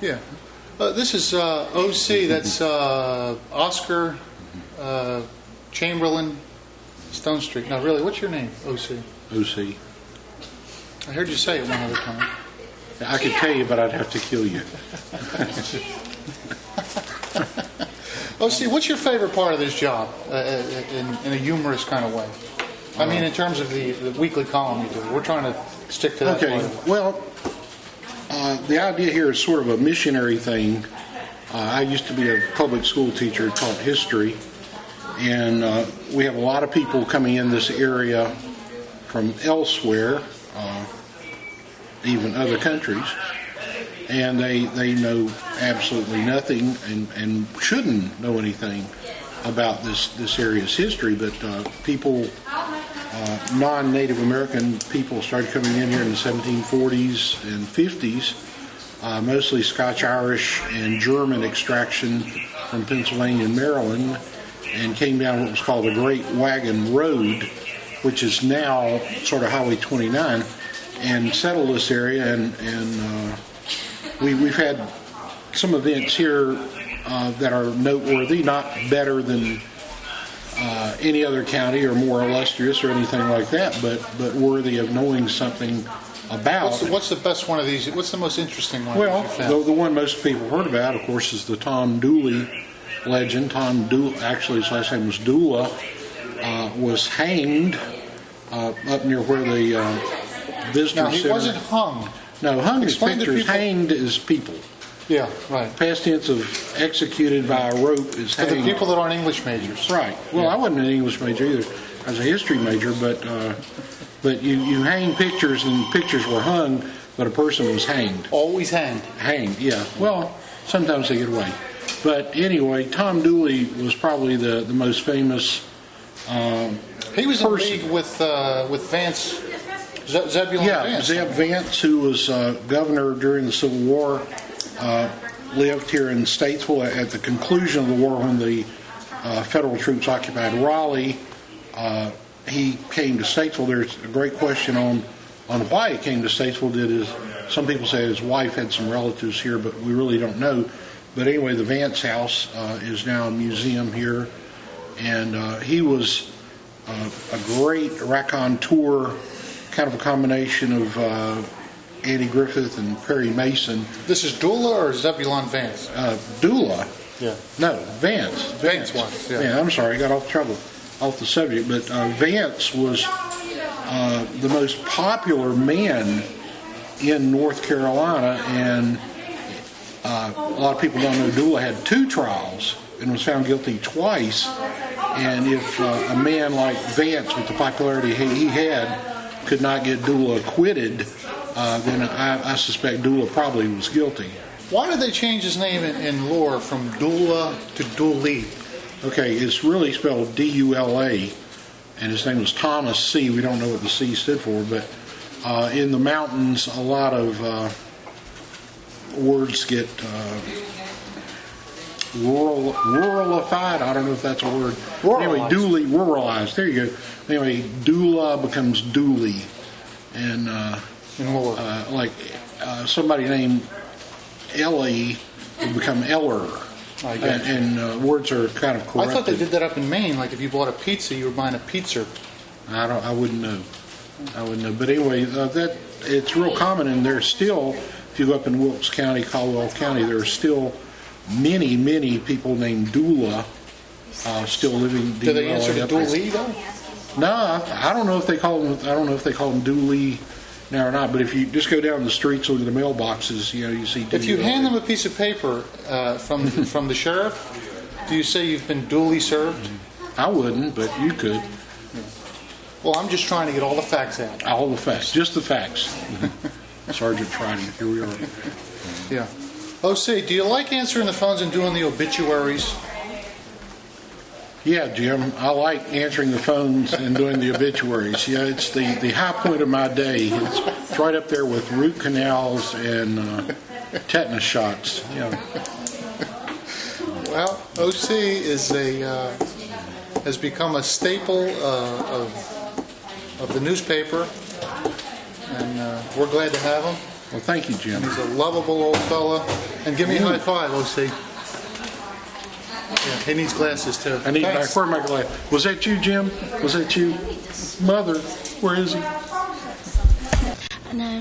Yeah. This is OC. That's Oscar Chamberlain Stonestreet. Now, really, what's your name, OC? OC. I heard you say it one other time. I could tell you, but I'd have to kill you. OC, what's your favorite part of this job in a humorous kind of way? I mean, in terms of the weekly column you do. We're trying to stick to that. Okay, well, the idea here is sort of a missionary thing. I used to be a public school teacher, taught history, and we have a lot of people coming in this area from elsewhere, even other countries, and they know absolutely nothing and shouldn't know anything about this area's history, but people, non-Native American people started coming in here in the 1740s and 50s, mostly Scotch-Irish and German extraction from Pennsylvania and Maryland, and came down what was called the Great Wagon Road, which is now sort of Highway 29, and settled this area, and we've had some events here that are noteworthy, not better than any other county or more illustrious or anything like that, but worthy of knowing something about. What's the best one of these? What's the most interesting one? Well, the one most people heard about, of course, is the Tom Dooley legend. Tom Dooley, actually his last name was Dula, was hanged up near where the visitor now, he center. wasn't hung. No, hung is Explain to pictures. people. Hanged is people. Yeah, right. Past tense of executed by a rope is For hanged. the people that aren't English majors. Right. Well, Yeah. I wasn't an English major either. I was a history major, but you hang pictures, and pictures were hung, but a person was hanged. Always hanged. Hanged, yeah. Well, sometimes they get away. But anyway, Tom Dooley was probably the most famous He was in person. league with Vance, Zebulon Yeah, Vance. Zeb Vance, who was governor during the Civil War, lived here in Statesville at the conclusion of the war when the federal troops occupied Raleigh. He came to Statesville. There's a great question on why he came to Statesville. Some people say his wife had some relatives here, but we really don't know. But anyway, the Vance House is now a museum here, and he was a great raconteur, kind of a combination of Andy Griffith and Perry Mason. This is Dula or Zebulon Vance? Dula. Yeah. No, Vance. Vance was. Yeah. I'm sorry, I got off the subject. But Vance was the most popular man in North Carolina, and a lot of people don't know Dula had 2 trials and was found guilty twice. And if a man like Vance, with the popularity he had, could not get Dula acquitted, then I suspect Dula probably was guilty. Why did they change his name in lore from Dula to Dooley? Okay, it's really spelled D-U-L-A, and his name was Thomas C. We don't know what the C stood for, but in the mountains, a lot of words get ruralified. I don't know if that's a word. Anyway, Dooley, ruralized. There you go. Anyway, Dula becomes Dooley, and In lore. like somebody named Ellie would become Eller. And words are kind of corrupted. I thought they did that up in Maine. Like if you bought a pizza, you were buying a pizza. I wouldn't know. But anyway, that it's real common, and there's still, if you go up in Wilkes County, Caldwell County, there are still many people named Dula still living. Do they answer to Dooley though? No, I don't know if they call them. I don't know if they call them Dooley now or not. But if you just go down the streets, look at the mailboxes, you see. If you hand them a piece of paper from the sheriff, do you say you've been duly served? I wouldn't, but you could. Well, I'm just trying to get all the facts out. All the facts, just the facts. Sergeant Friday, here we are. Yeah. OC, do you like answering the phones and doing the obituaries? Yeah, Jim, I like answering the phones and doing the obituaries. Yeah, it's the high point of my day. It's right up there with root canals and tetanus shots. Yeah. Well, OC has become a staple of the newspaper, and we're glad to have him. Well, thank you, Jim. He's a lovable old fella. And give me a high five, OC. Yeah, he needs glasses too. I need back. Thanks. Where are my glasses? Was that you, Jim? Was that you? Mother, where is he? No.